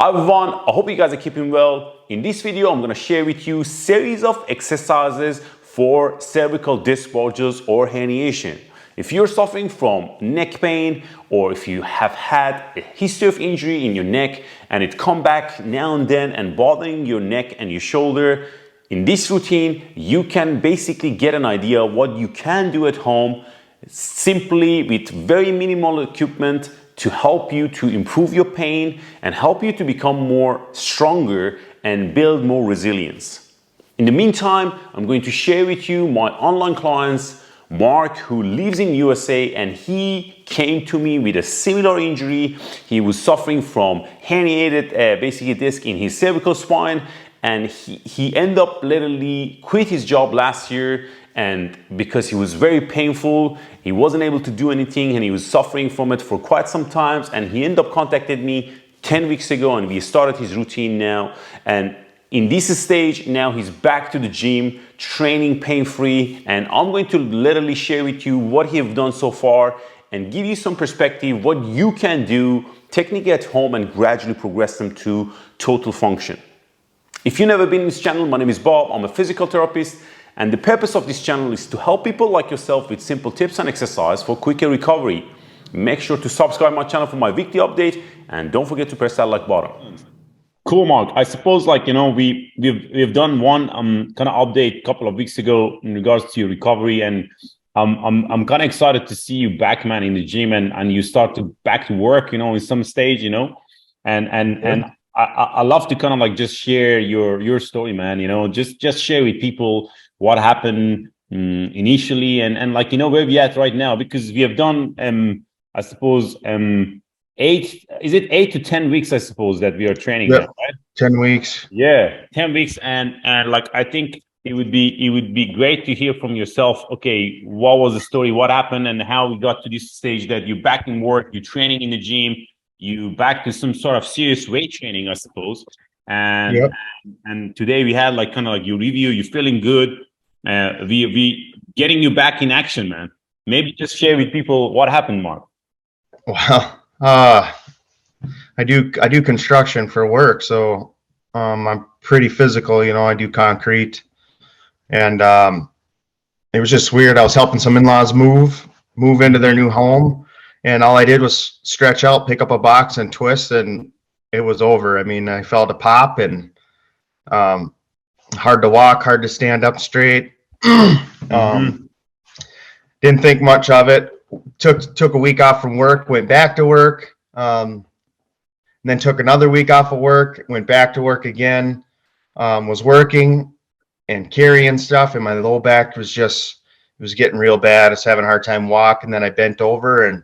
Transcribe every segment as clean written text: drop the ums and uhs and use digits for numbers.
Hi everyone, I hope you guys are keeping well. In this video, I'm going to share with you a series of exercises for cervical disc bulges or herniation. If you're suffering from neck pain, or if you have had a history of injury in your neck and it come back now and then and bothering your neck and your shoulder, in this routine, you can basically get an idea what you can do at home simply with very minimal equipment to help you to improve your pain and help you to become more stronger and build more resilience. In the meantime, I'm going to share with you my online clients, Mark, who lives in USA, and he came to me with a similar injury. He was suffering from herniated basically disc in his cervical spine, and he ended up literally quit his job last year, and because he was very painful, he wasn't able to do anything and he was suffering from it for quite some time, and he ended up contacted me 10 weeks ago and we started his routine now. And in this stage now he's back to the gym training pain-free, and I'm going to literally share with you what he have done so far and give you some perspective what you can do technically at home and gradually progress them to total function. If you've never been in this channel, my name is Bob. I'm a physical therapist, and the purpose of this channel is to help people like yourself with simple tips and exercise for quicker recovery. Make sure to subscribe my channel for my weekly update, and don't forget to press that like button. Cool, Mark. I suppose we've done one kind of update a couple of weeks ago in regards to your recovery, and I'm kind of excited to see you back, man, in the gym, and you start to back to work, in some stage, and I love to kind of just share your story, man. Just share with people what happened initially and where we at right now, because we have done I suppose 8 to 10 weeks, I suppose, that we are training now, right? 10 weeks. Yeah, 10 weeks, and I think it would be great to hear from yourself. Okay, what was the story, what happened, and how we got to this stage that you're back in work, you're training in the gym, you back to some sort of serious weight training, I suppose. And Yep. and today we had your review. You're feeling good. We getting you back in action, man. Maybe just share with people what happened, Mark. Well, I do construction for work, so I'm pretty physical. I do concrete, and it was just weird. I was helping some in-laws move into their new home, and all I did was stretch out, pick up a box, and twist, and it was over. I mean, I felt a pop, and hard to walk, hard to stand up straight. Didn't think much of it. Took a week off from work, went back to work, and then took another week off of work, went back to work again. Was working and carrying stuff, and my low back was getting real bad. I was having a hard time walking, and then I bent over and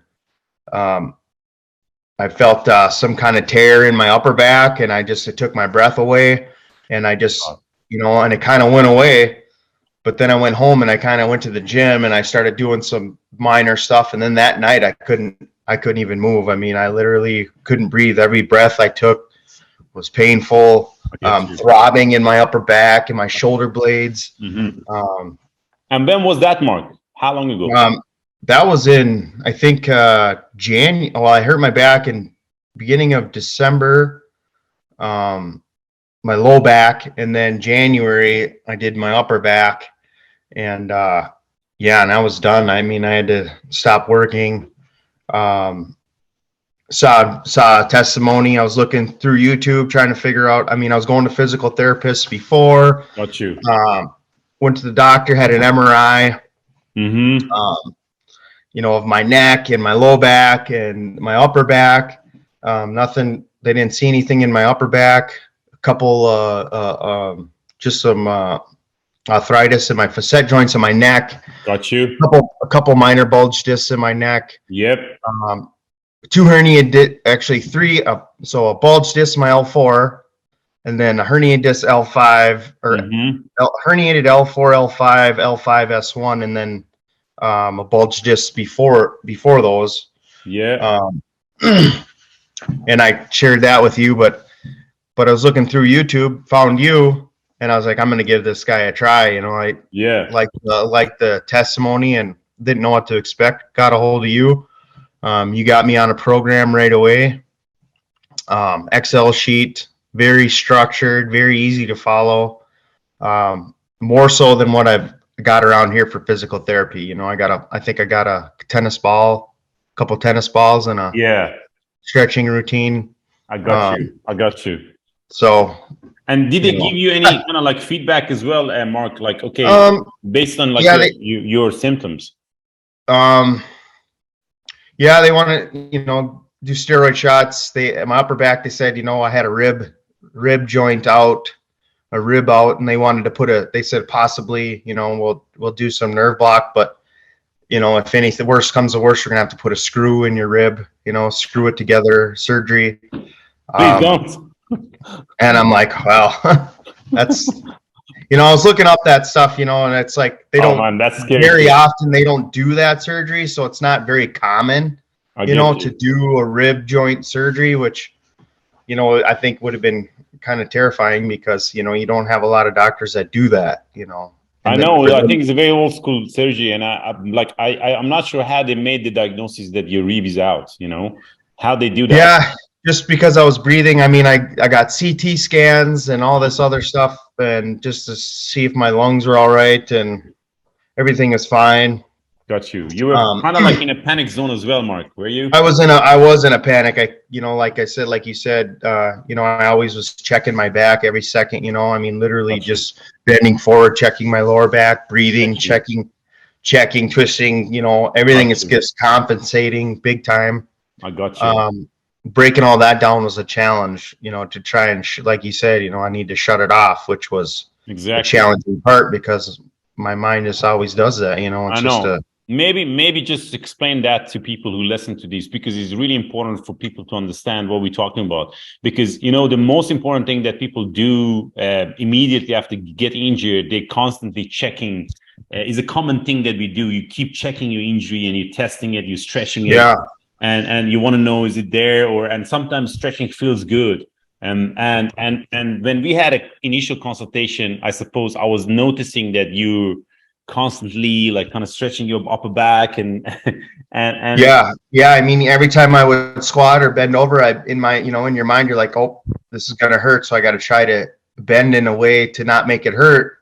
I felt some kind of tear in my upper back, and it took my breath away, and and it kind of went away. But then I went home and I kind of went to the gym and I started doing some minor stuff. And then that night I couldn't even move. I mean, I literally couldn't breathe. Every breath I took was painful, throbbing in my upper back and my shoulder blades. And when was that, Mark? How long ago? That was in, I think, January. Well, I hurt my back in beginning of December, my low back, and then January I did my upper back, and and I was done. I mean, I had to stop working. Saw a testimony. I was looking through YouTube trying to figure out. I mean, I was going to physical therapists before. Got you. Went to the doctor, had an MRI. Of my neck and my low back and my upper back. Nothing. They didn't see anything in my upper back. A couple, just some arthritis in my facet joints in my neck. Got you. A couple minor bulge discs in my neck. Yep. 2 herniated, actually 3. So a bulge disc in my L4, and then a herniated disc L5, or herniated L4, L5, L5 S1, and then a bulge disc before those. Yeah. And I shared that with you, but I was looking through YouTube, found you, and I was like, I'm going to give this guy a try. I like the testimony and didn't know what to expect. Got a hold of you. You got me on a program right away. Excel sheet, very structured, very easy to follow. More so than what I've got around here for physical therapy. You know, I think I got a tennis ball, a couple tennis balls, and a Yeah, stretching routine. I got you. I got you. So, And did they you know, give you any kind of like feedback as well, Mark? Like, okay, based on like yeah, your symptoms. Yeah, they want to, do steroid shots. My upper back, they said, I had a rib joint out, a rib out, and they wanted to they said possibly, we'll do some nerve block, but if anything worse comes to worse, we're gonna have to put a screw in your rib, screw it together, surgery. Please don't. And I'm like, well, that's, I was looking up that stuff, and it's like they don't man, that's scary. very often they don't do that surgery, so it's not very common, to do a rib joint surgery, which, I think would have been kind of terrifying because, you don't have a lot of doctors that do that, I know. I think it's a very old school surgery, and I'm not sure how they made the diagnosis that your rib is out. How they do that. Yeah, just because I was breathing. I mean, I got CT scans and all this other stuff, and just to see if my lungs were all right and everything is fine. Got you. You were kind of like in a panic zone as well, Mark. Were you? I was in a panic. Like I said, like you said, I always was checking my back every second. I mean, literally just bending forward, checking my lower back, breathing, checking, twisting. Everything is just compensating big time. I got you. Breaking all that down was a challenge. To try and like you said, I need to shut it off, which was the challenging part because my mind just always does that. It's just maybe just explain that to people who listen to this, because it's really important for people to understand what we're talking about. Because the most important thing that people do immediately after get injured, they constantly checking. Is a common thing that we do. You keep checking your injury and you're testing it, you're stretching it. Yeah. And you want to know, is it there? And sometimes stretching feels good. And when we had an initial consultation, I suppose I was noticing that you constantly like kind of stretching your upper back and yeah. I mean, every time I would squat or bend over, in your mind, you're like, oh, this is gonna hurt, so I got to try to bend in a way to not make it hurt,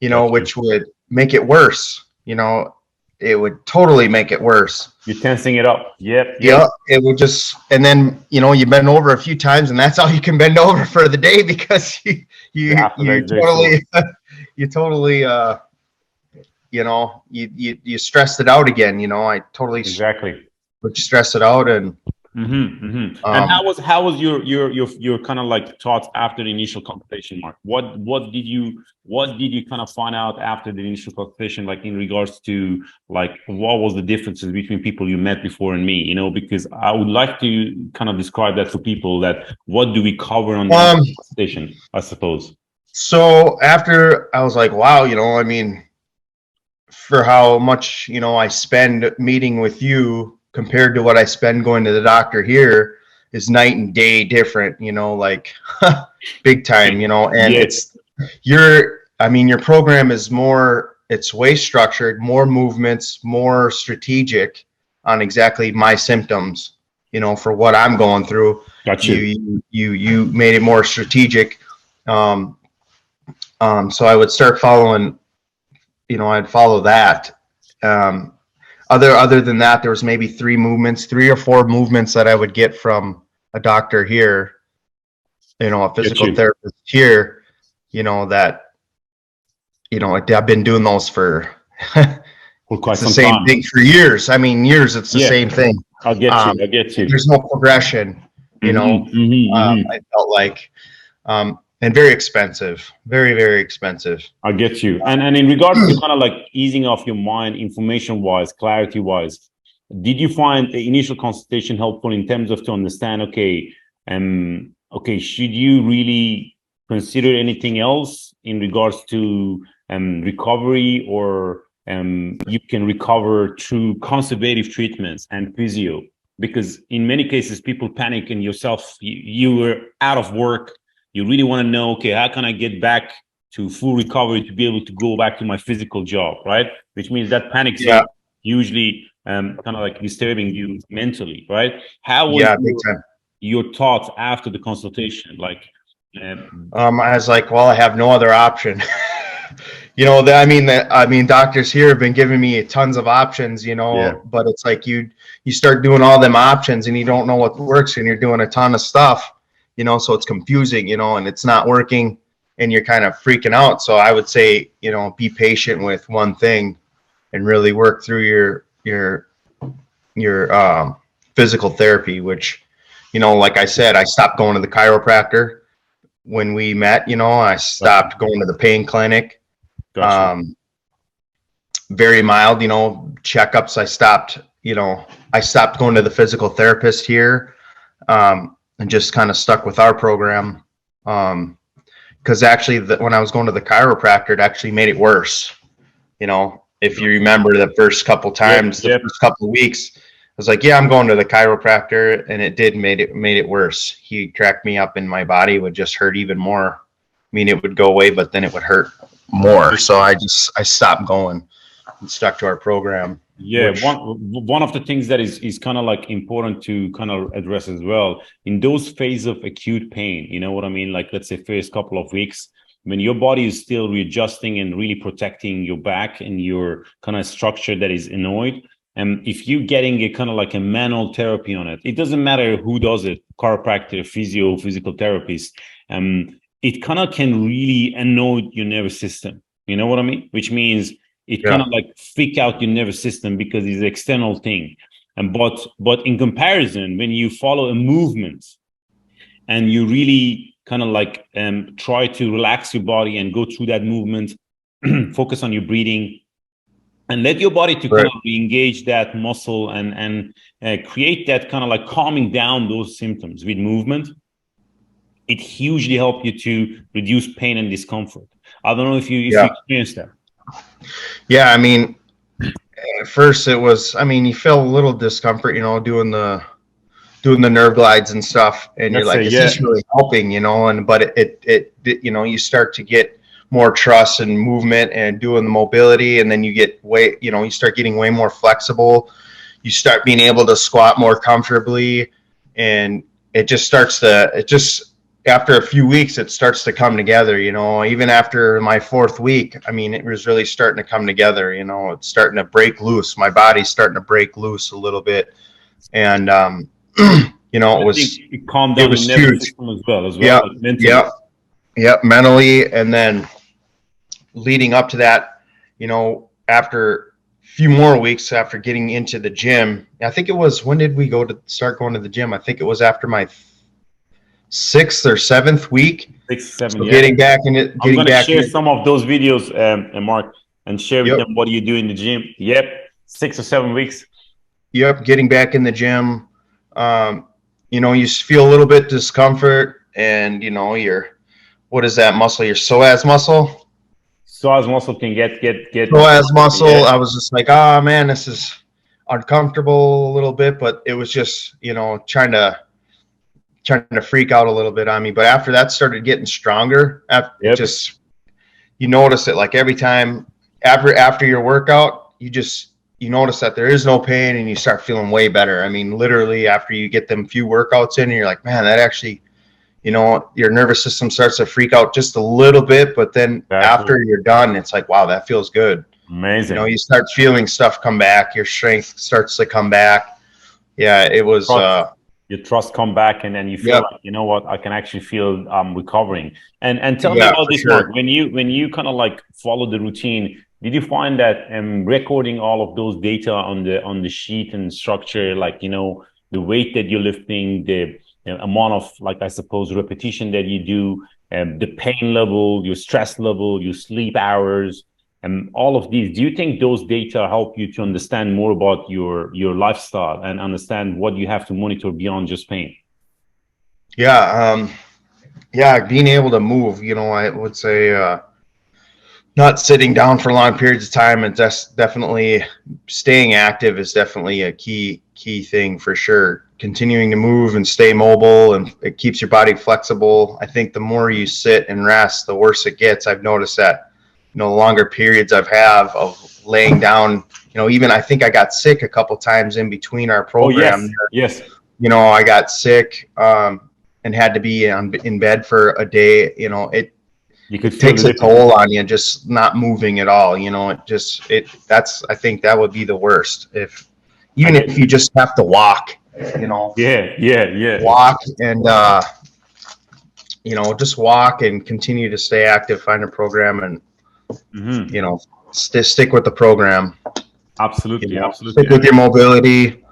which would make it worse. It would totally make it worse. You're tensing it up. Yep. It would just, and then you bend over a few times, and that's all you can bend over for the day because you totally you stressed it out again. I totally would stress it out. And and how was your kind of like thoughts after the initial consultation, Mark? What did you kind of find out after the initial consultation, like in regards to like what was the differences between people you met before and me? Because I would like to kind of describe that for people, that what do we cover on the consultation, I suppose. So after I was like, wow, I mean, for how much I spend meeting with you compared to what I spend going to the doctor here is night and day different, like big time, and your program is it's way structured, more movements, more strategic on exactly my symptoms, for what I'm going through. Got you. You made it more strategic. So I would start following, I'd follow that. Other than that, there was maybe 3 or 4 movements that I would get from a doctor here, a physical therapist here, that, I've been doing those for quite some same time. Thing for years. I mean, years, it's the same thing. I'll get you. There's no progression, I felt like, and very expensive, very, very expensive. I get you. And in regards to kind of like easing off your mind, information wise, clarity wise, did you find the initial consultation helpful in terms of to understand, okay, should you really consider anything else in regards to recovery, or you can recover through conservative treatments and physio? Because in many cases, people panic, and yourself, you were out of work. You really want to know, okay, how can I get back to full recovery to be able to go back to my physical job, right? Which means that panic usually kind of like disturbing you mentally, right? How was big time. your thoughts after the consultation? Like, I was like, well, I have no other option. You know, I mean, doctors here have been giving me tons of options, you know, but it's like you start doing all them options and you don't know what works and you're doing a ton of stuff, you know, so it's confusing, you know, and it's not working and you're kind of freaking out. So I would say, you know, be patient with one thing and really work through your physical therapy, which, you know, like I said, I stopped going to the chiropractor when we met, you know, I stopped going to the pain clinic. gotcha. Very mild, you know, checkups. I stopped going to the physical therapist here, and just kind of stuck with our program. Because actually when I was going to the chiropractor, it actually made it worse. You know, if you remember the first couple times, the first couple of weeks, I was like, yeah, I'm going to the chiropractor, and it made it worse. He cracked me up and my body would just hurt even more. I mean, it would go away, but then it would hurt more. So I stopped going and stuck to our program. Yeah, one of the things that is kind of like important to kind of address as well in those phases of acute pain, you know what I mean? Like, let's say first couple of weeks when your body is still readjusting and really protecting your back and your kind of structure that is annoyed. And if you're getting a kind of like a manual therapy on it, it doesn't matter who does it, chiropractor, physio, physical therapist, it kind of can really annoy your nervous system. You know what I mean? Which means it kind of like freak out your nervous system because it's an external thing. And but in comparison, when you follow a movement and you really kind of like try to relax your body and go through that movement, focus on your breathing, and let your body to kind of re-engage that muscle and create that kind of like calming down those symptoms with movement, it hugely helps you to reduce pain and discomfort. I don't know if you experienced that. Yeah, I mean, at first it was, I mean, you feel a little discomfort, you know, doing the nerve glides and stuff, and you're like, is this really helping, you know? And but it you know, you start to get more trust and movement and doing the mobility, and then you get you start getting way more flexible. You start being able to squat more comfortably, and after a few weeks, it starts to come together, you know. Even after my 4th week, I mean, it was really starting to come together, you know. It's starting to break loose. My body's starting to break loose a little bit. And, you know, it calmed down the nervous system as well. Like mentally. Mentally. And then leading up to that, you know, after a few more weeks after getting into the gym, I think it was, when did we start going to the gym? I think it was after my 6th or 7th week. 6, 7, so getting back in it. I'm going to share some of those videos, Mark, and share with them what you do in the gym. 6 or 7 weeks. Getting back in the gym. You know, you feel a little bit discomfort, and you know, what is that muscle? Your psoas muscle. Psoas muscle can get. Psoas muscle. Yeah. I was just like, oh man, this is uncomfortable a little bit, but it was just, you know, trying to freak out a little bit on me. But after that started getting stronger, just, you notice it, like every time after your workout, you notice that there is no pain and you start feeling way better. I mean, literally after you get them few workouts in, and you're like, man, that actually, you know, your nervous system starts to freak out just a little bit, but then after you're done, it's like, wow, that feels good. Amazing. You know, you start feeling stuff come back, your strength starts to come back. Yeah, it was your trust come back, and then you feel like, you know what, I can actually feel recovering. And tell me about this, Mark. When you kind of like follow the routine, did you find that recording all of those data on the sheet and structure, like, you know, the weight that you're lifting, the amount of, like, I suppose, repetition that you do, the pain level, your stress level, your sleep hours, and all of these, do you think those data help you to understand more about your lifestyle and understand what you have to monitor beyond just pain? Yeah, being able to move, you know, I would say not sitting down for long periods of time, and definitely staying active is definitely a key thing for sure. Continuing to move and stay mobile, and it keeps your body flexible. I think the more you sit and rest, the worse it gets. I've noticed that, you know, the longer periods I've of laying down, you know, even I think I got sick a couple times in between our program. Yes. you know, I got sick, and had to be in bed for a day, you know, it takes a toll on you just not moving at all. You know, I think that would be the worst even if you just have to walk, you know. Yeah. Walk and, you know, just walk and continue to stay active, find a program and, you know, stick with the program. Absolutely, You know, absolutely. stick with your mobility.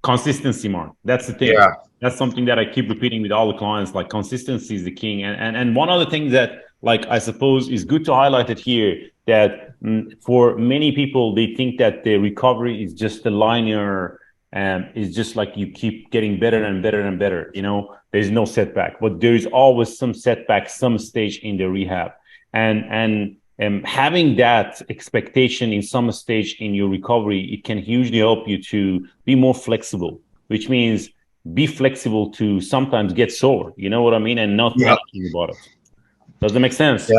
Consistency, Mark. That's the thing. Yeah. That's something that I keep repeating with all the clients. Like, consistency is the king. And one other thing that, like, I suppose is good to highlight it here, that for many people, they think that the recovery is just a linear, it's just like you keep getting better and better and better. You know, there's no setback, but there is always some setback, some stage in the rehab. And having that expectation in some stage in your recovery, it can hugely help you to be more flexible, which means be flexible to sometimes get sore, you know what I mean, and not panicking about it. Does that make sense?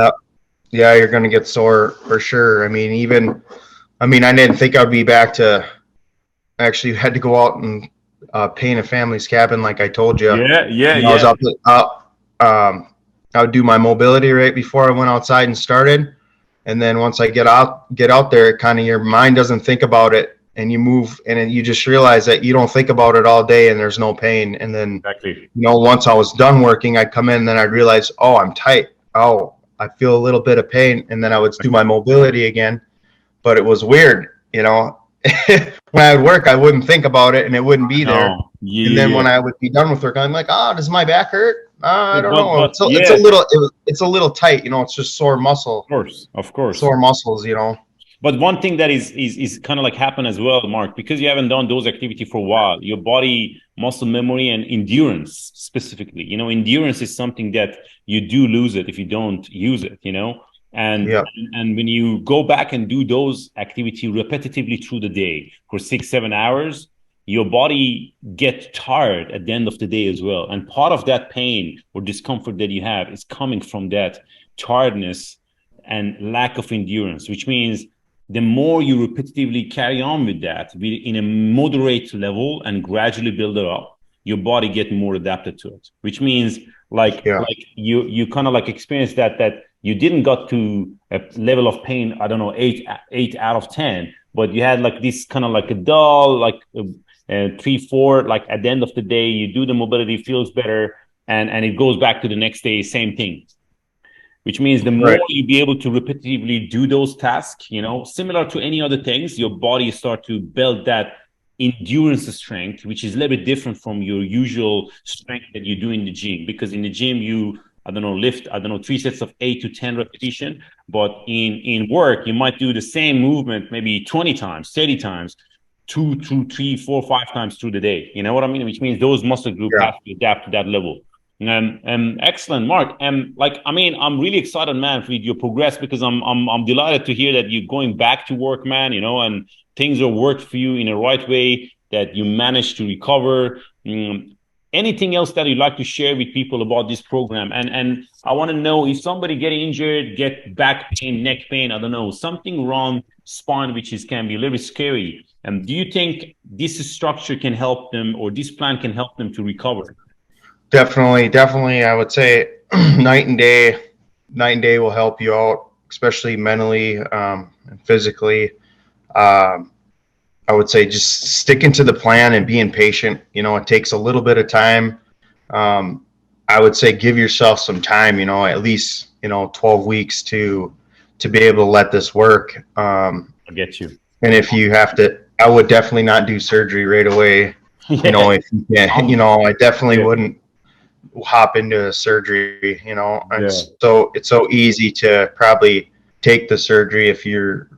Yeah, you're going to get sore for sure. I mean, I didn't think I'd be back to actually had to go out and paint a family's cabin, like I told you. Yeah. I was up. I would do my mobility right before I went outside and started. And then once I get out there, kind of your mind doesn't think about it, and you move, and then you just realize that you don't think about it all day, and there's no pain. And then, you know, once I was done working, I'd come in, and then I'd realize, oh, I'm tight. Oh, I feel a little bit of pain, and then I would do my mobility again. But it was weird, you know. When I would work, I wouldn't think about it, and it wouldn't be there. And then when I would be done with work, I'm like, oh, does my back hurt? I don't know. It's a little tight, you know. It's just sore muscle. Of course. Sore muscles, you know. But one thing that is kind of like happen as well, Mark, because you haven't done those activity for a while, your body muscle memory and endurance specifically, you know, endurance is something that you do lose it if you don't use it, you know. And when you go back and do those activity repetitively through the day for 6-7 hours, your body gets tired at the end of the day as well. And part of that pain or discomfort that you have is coming from that tiredness and lack of endurance, which means the more you repetitively carry on with that in a moderate level and gradually build it up, your body get more adapted to it, which means like you kind of like experience that you didn't got to a level of pain, I don't know, 8 out of 10, but you had like this kind of like a dull, like 3-4, like at the end of the day, you do the mobility, feels better, and it goes back to the next day, same thing. Which means the more you be able to repetitively do those tasks, you know, similar to any other things, your body start to build that endurance strength, which is a little bit different from your usual strength that you do in the gym. Because in the gym, you, lift, 3 sets of 8 to 10 repetition. But in work, you might do the same movement, maybe 20 times, 30 times, 2, 3, 4, 5 times through the day. You know what I mean? Which means those muscle groups have to adapt to that level. Excellent, Mark. I'm really excited, man, for your progress, because I'm delighted to hear that you're going back to work, man, you know, and things are worked for you in the right way, that you managed to recover. Anything else that you'd like to share with people about this program? And I want to know, if somebody get injured, get back pain, neck pain, I don't know, something wrong, spine, which can be a little bit scary. Do you think this structure can help them, or this plan can help them to recover? Definitely. I would say night and day will help you out, especially mentally and physically. I would say just sticking to the plan and being patient. You know, it takes a little bit of time. I would say give yourself some time, you know, at least, 12 weeks to be able to let this work. I get you. And if you have to, I would definitely not do surgery right away. You know, if you can, I definitely wouldn't hop into a surgery, and so it's so easy to probably take the surgery if you're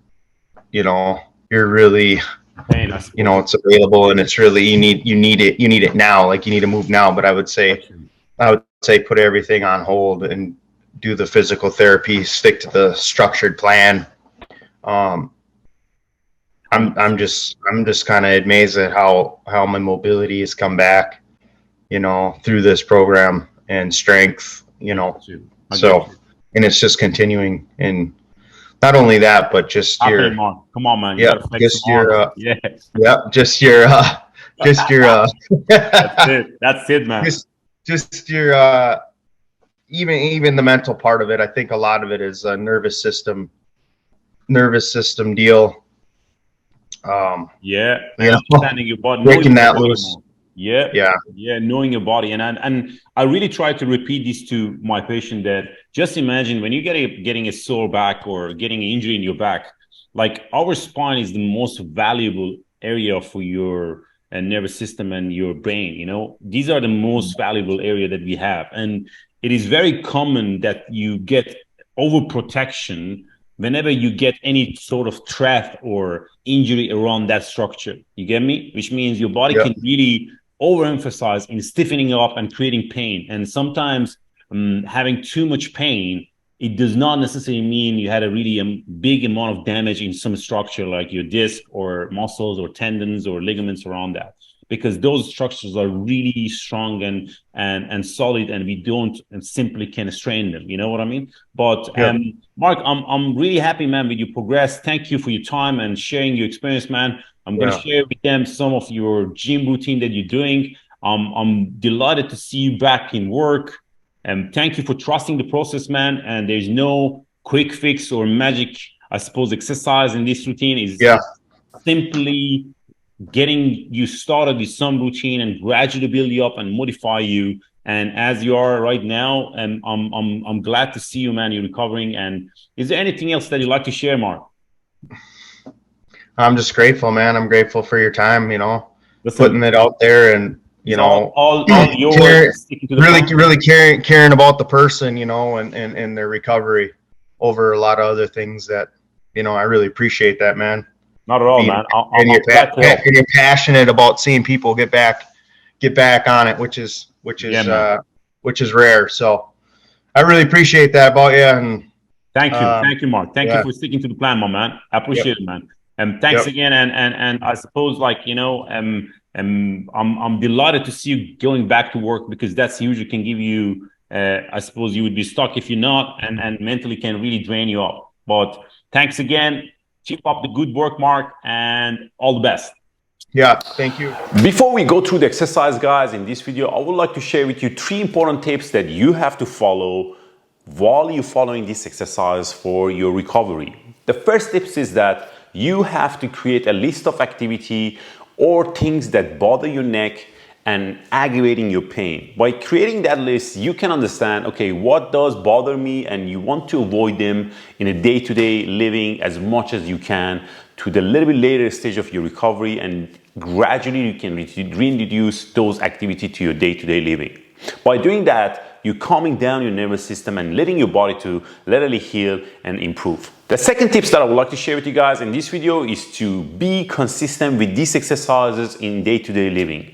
really, it's available and it's really, you need it now, like you need to move now. But I would say put everything on hold and do the physical therapy, stick to the structured plan. I'm just kind of amazed at how my mobility has come back, through this program, and strength, so, and it's just continuing. And not only that, but just come on, man. Just your just your That's it, man. just your even the mental part of it. I think a lot of it is a nervous system deal. Yeah, You know, understanding your body, breaking that loose. Yeah, knowing your body, and I really try to repeat this to my patient that just imagine when you getting a sore back or getting an injury in your back, like our spine is the most valuable area for your nervous system and your brain. You know, these are the most valuable area that we have, and it is very common that you get overprotection whenever you get any sort of threat or injury around that structure. You get me? Which means your body can really overemphasize in stiffening up and creating pain. And sometimes having too much pain, it does not necessarily mean you had a really big amount of damage in some structure like your disc or muscles or tendons or ligaments around that, because those structures are really strong and solid, and we don't simply can strain them. You know what I mean? But Mark, I'm really happy, man, with your progress. Thank you for your time and sharing your experience, man. I'm going to share with them some of your gym routine that you're doing. I'm delighted to see you back in work. And thank you for trusting the process, man. And there's no quick fix or magic, I suppose, exercise in this routine. Is simply getting you started with some routine and gradually build you up and modify you. And as you are right now, and I'm glad to see you, man. You're recovering. And is there anything else that you'd like to share, Mark? I'm just grateful, man. I'm grateful for your time, you know, putting it out there, and you know, all your really caring about the person, you know, and their recovery over a lot of other things that, you know, I really appreciate that, man. Not at all, man. And you're passionate about seeing people get back on it, which is rare. So I really appreciate that about you. And thank you, Mark. Thank you for sticking to the plan, my man. I appreciate it, man. And thanks again. And I suppose, like, you know, I'm delighted to see you going back to work, because that's usually can give you, I suppose you would be stuck if you're not, and mentally can really drain you up. But thanks again. Keep up the good work, Mark, and all the best. Yeah, thank you. Before we go through the exercise, guys, in this video, I would like to share with you 3 important tips that you have to follow while you're following this exercise for your recovery. The first tip is that you have to create a list of activity or things that bother your neck and aggravating your pain. By creating that list, you can understand, okay, what does bother me, and you want to avoid them in a day-to-day living as much as you can to the little bit later stage of your recovery, and gradually you can reintroduce those activities to your day-to-day living. By doing that, you're calming down your nervous system and letting your body to literally heal and improve. The second tips that I would like to share with you guys in this video is to be consistent with these exercises in day-to-day living.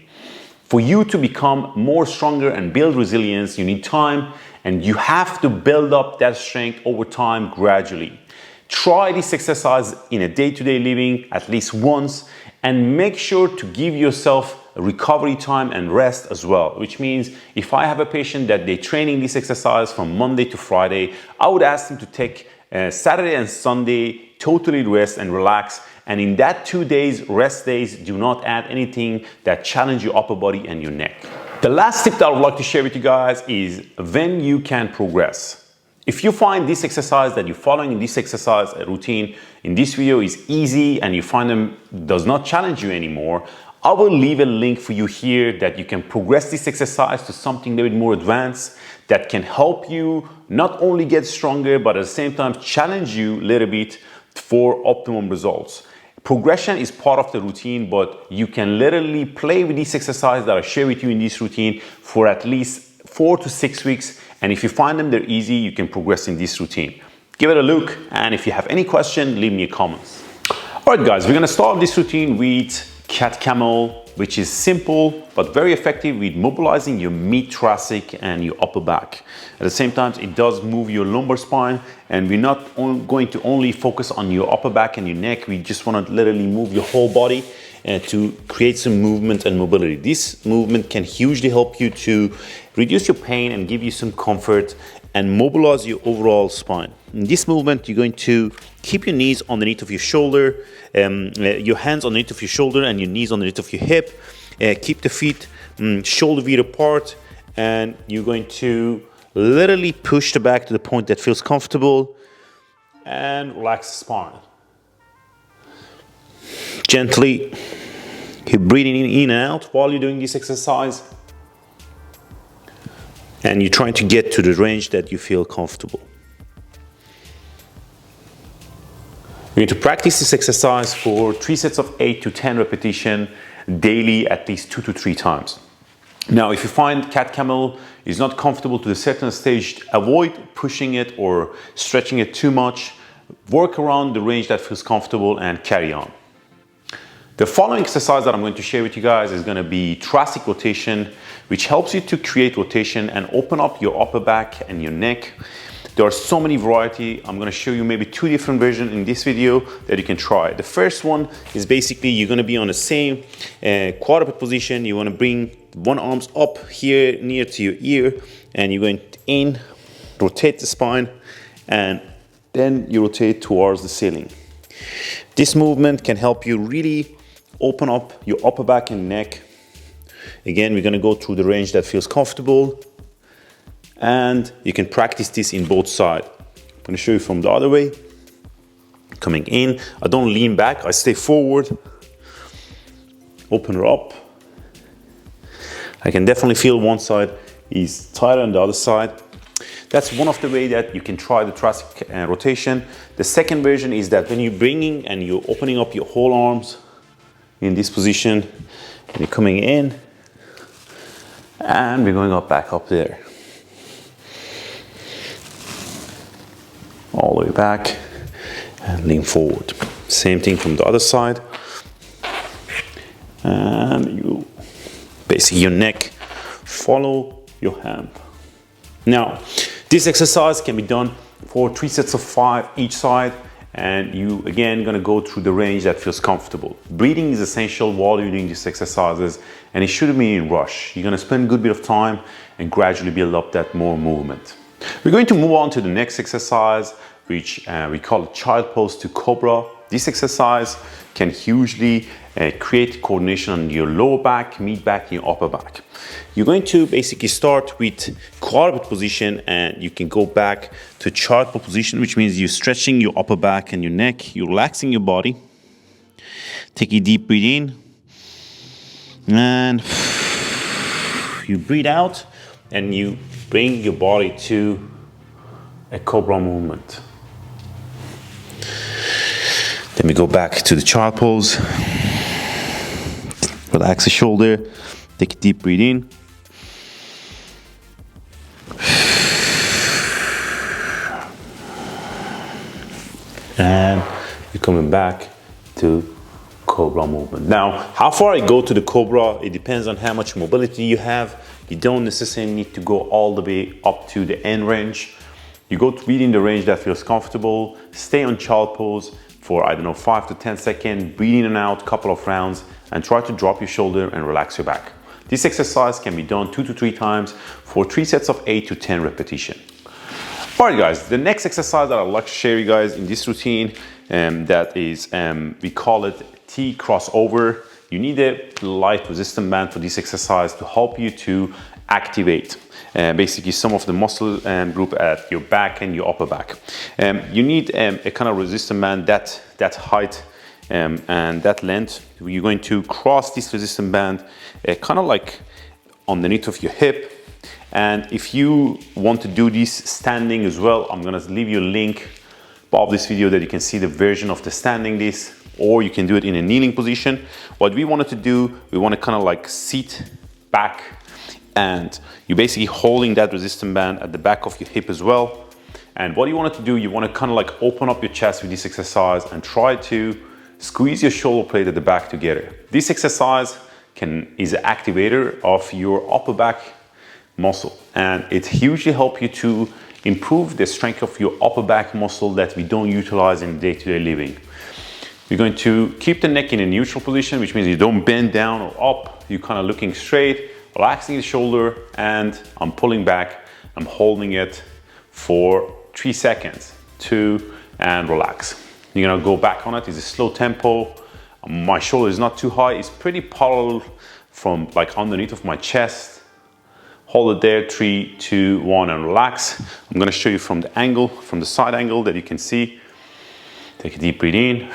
For you to become more stronger and build resilience, you need time, and you have to build up that strength over time gradually. Try this exercise in a day-to-day living at least once, and make sure to give yourself recovery time and rest as well, which means if I have a patient that they're training this exercise from Monday to Friday, I would ask them to take Saturday and Sunday totally rest and relax. And in that 2 days, rest days, do not add anything that challenge your upper body and your neck. The last tip that I would like to share with you guys is when you can progress. If you find this exercise that you're following in this exercise routine in this video is easy, and you find them does not challenge you anymore, I will leave a link for you here that you can progress this exercise to something a little bit more advanced that can help you not only get stronger, but at the same time challenge you a little bit for optimum results. Progression is part of the routine, but you can literally play with this exercise that I share with you in this routine for at least 4 to 6 weeks. And if you find them they're easy, you can progress in this routine. Give it a look. And if you have any question, leave me a comment. All right, guys, we're going to start this routine with cat camel, which is simple but very effective with mobilizing your mid-thoracic and your upper back. At the same time, it does move your lumbar spine, and we're not going to only focus on your upper back and your neck. We just want to literally move your whole body to create some movement and mobility. This movement can hugely help you to reduce your pain and give you some comfort and mobilize your overall spine. In this movement, you're going to keep your knees underneath of your shoulder, your hands underneath of your shoulder and your knees underneath of your hip. keep the feet shoulder width apart, and you're going to literally push the back to the point that feels comfortable and relax the spine. Gently keep breathing in and out while you're doing this exercise, and you're trying to get to the range that you feel comfortable. You're going to practice this exercise for 3 sets of 8 to 10 repetitions daily, at least 2 to 3 times. Now, if you find cat camel is not comfortable to a certain stage, avoid pushing it or stretching it too much. Work around the range that feels comfortable and carry on. The following exercise that I'm going to share with you guys is going to be thoracic rotation, which helps you to create rotation and open up your upper back and your neck. There are so many variety. I'm going to show you maybe 2 different versions in this video that you can try. The first one is basically you're going to be on the same quadruped position. You want to bring one arm up here near to your ear, and you're going in, rotate the spine, and then you rotate towards the ceiling. This movement can help you really open up your upper back and neck. Again, we're going to go through the range that feels comfortable, and you can practice this in both sides. I'm going to show you from the other way. Coming in, I don't lean back, I stay forward, open her up. I can definitely feel one side is tighter than the other side. That's one of the ways that you can try the thoracic rotation. The second version is that when you're bringing and you're opening up your whole arms in this position, and you're coming in, and we're going up back up there. All the way back and lean forward. Same thing from the other side. And you basically your neck follow your hand. Now, this exercise can be done for 3 sets of 5 each side, and you again gonna go through the range that feels comfortable. Breathing is essential while you're doing these exercises, and it shouldn't be in rush. You're gonna spend a good bit of time and gradually build up that more movement. We're going to move on to the next exercise, which we call child pose to cobra. This exercise can hugely create coordination on your lower back, mid back, and your upper back. You're going to basically start with quadruped position, and you can go back to child pose position, which means you're stretching your upper back and your neck. You're relaxing your body. Take a deep breath in, and you breathe out, and you bring your body to a cobra movement. Then we go back to the child pose. Relax the shoulder. Take a deep breath in. And you're coming back to cobra movement. Now, how far I go to the cobra, it depends on how much mobility you have. You don't necessarily need to go all the way up to the end range. You go within the range that feels comfortable. Stay on child pose for, I don't know, 5 to 10 seconds. Breathe in and out, couple of rounds, and try to drop your shoulder and relax your back. This exercise can be done 2 to 3 times for 3 sets of 8 to 10 repetitions. Alright guys, the next exercise that I'd like to share you guys in this routine, that is, we call it T crossover. You need a light resistant band for this exercise to help you to activate basically some of the muscle group at your back and your upper back. You need a kind of resistant band that height and that length. You're going to cross this resistant band kind of like underneath of your hip. And if you want to do this standing as well, I'm gonna leave you a link above this video that you can see the version of the standing this, or you can do it in a kneeling position. What we wanted to do, we want to kind of like sit back, and you're basically holding that resistance band at the back of your hip as well. And what you want to do, you want to kind of like open up your chest with this exercise and try to squeeze your shoulder blade at the back together. This exercise is an activator of your upper back muscle, and it hugely helps you to improve the strength of your upper back muscle that we don't utilize in day-to-day living. You're going to keep the neck in a neutral position, which means you don't bend down or up. You're kind of looking straight, relaxing the shoulder, and I'm pulling back. I'm holding it for 3 seconds, 2, and relax. You're gonna go back on it. It's a slow tempo. My shoulder is not too high. It's pretty parallel from like underneath of my chest. Hold it there, 3, 2, 1, and relax. I'm gonna show you from the angle, from the side angle that you can see. Take a deep breath in.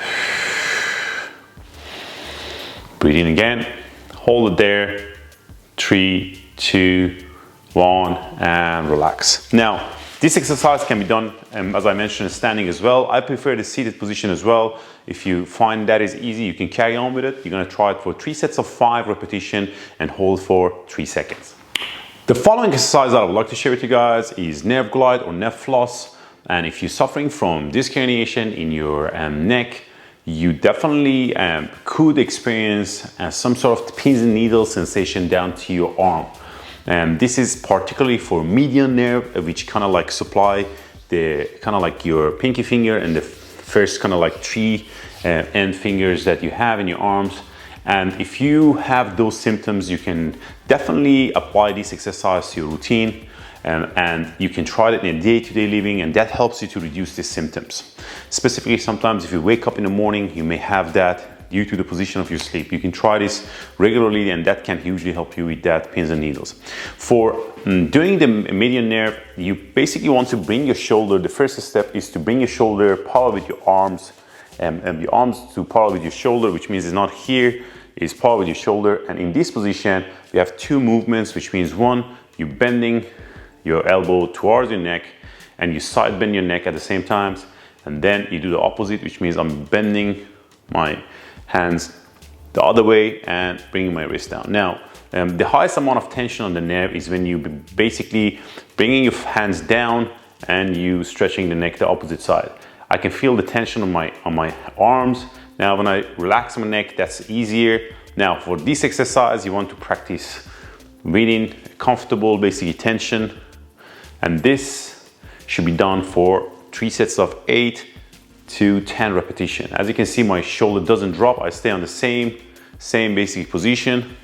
Breathe in again. Hold it there, 3, 2, 1, and relax. Now, this exercise can be done, as I mentioned, standing as well. I prefer the seated position as well. If you find that is easy, you can carry on with it. You're gonna try it for 3 sets of 5 repetitions and hold for 3 seconds. The following exercise that I would like to share with you guys is nerve glide or nerve floss. And if you're suffering from disc herniation in your neck, you definitely could experience some sort of pins and needles sensation down to your arm. And this is particularly for median nerve, which kind of like supply the kind of like your pinky finger and the first kind of like 3 end fingers that you have in your arms. And if you have those symptoms, you can definitely apply this exercise to your routine, and you can try it in a day-to-day living, and that helps you to reduce these symptoms. Specifically, sometimes if you wake up in the morning, you may have that due to the position of your sleep. You can try this regularly, and that can hugely help you with that pins and needles. For doing the median nerve, you basically want to bring your shoulder. The first step is to bring your shoulder parallel with your arms, and your arms to parallel with your shoulder, which means it's not here, it's parallel with your shoulder. And in this position, we have 2 movements, which means 1, you're bending your elbow towards your neck, and you side bend your neck at the same time. And then you do the opposite, which means I'm bending my hands the other way and bringing my wrist down. Now, the highest amount of tension on the nerve is when you basically bringing your hands down and you stretching the neck the opposite side. I can feel the tension on my arms. Now, when I relax my neck, that's easier. Now, for this exercise, you want to practice breathing, comfortable, basically tension. And this should be done for 3 sets of 8 to 10 repetitions. As you can see, my shoulder doesn't drop. I stay on the same basic position.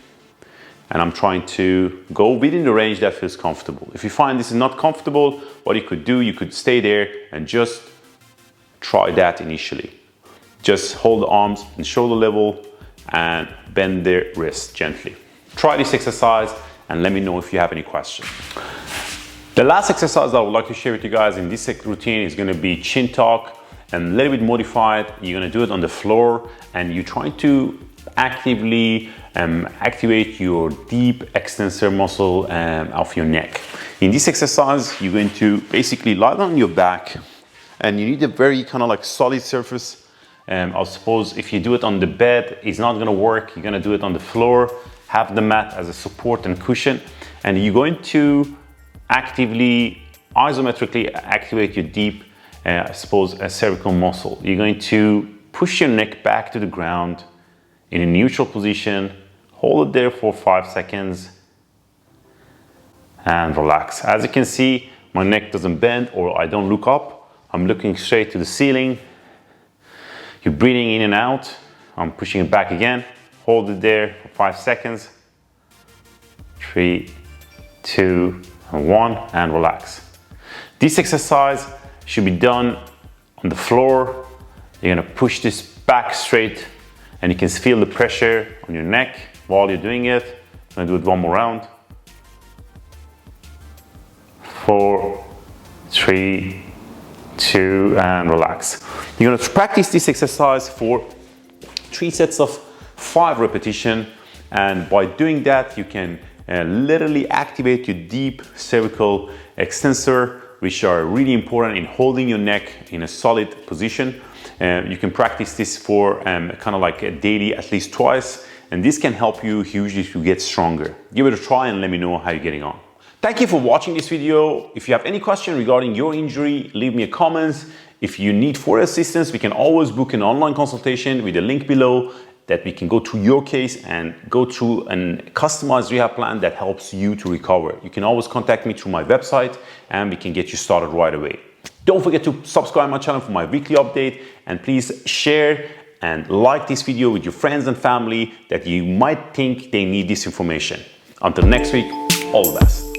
And I'm trying to go within the range that feels comfortable. If you find this is not comfortable, what you could do, you could stay there and just try that initially. Just hold the arms in shoulder level and bend the wrist gently. Try this exercise and let me know if you have any questions. The last exercise I would like to share with you guys in this routine is gonna be chin tuck, and a little bit modified. You're gonna do it on the floor, and you're trying to actively activate your deep extensor muscle of your neck. In this exercise, you're going to basically lie down on your back, and you need a very kind of like solid surface. I suppose if you do it on the bed, it's not gonna work. You're gonna do it on the floor, have the mat as a support and cushion, and you're going to actively, isometrically activate your deep, I suppose, a cervical muscle. You're going to push your neck back to the ground in a neutral position, hold it there for 5 seconds, and relax. As you can see, my neck doesn't bend or I don't look up. I'm looking straight to the ceiling. You're breathing in and out. I'm pushing it back again. Hold it there for 5 seconds. 3, 2, and 1, and relax. This exercise should be done on the floor. You're gonna push this back straight, and you can feel the pressure on your neck while you're doing it. I'm gonna do it 1 more round. 4, 3, 2, and relax. You're gonna practice this exercise for 3 sets of 5 repetitions, and by doing that, you can literally activate your deep cervical extensor, which are really important in holding your neck in a solid position. You can practice this for kind of like a daily, at least twice, and this can help you hugely to get stronger. Give it a try and let me know how you're getting on. Thank you for watching this video. If you have any question regarding your injury, leave me a comment. If you need further assistance, we can always book an online consultation with the link below that we can go through your case and go through a customized rehab plan that helps you to recover. You can always contact me through my website and we can get you started right away. Don't forget to subscribe my channel for my weekly update, and please share and like this video with your friends and family that you might think they need this information. Until next week, all the best.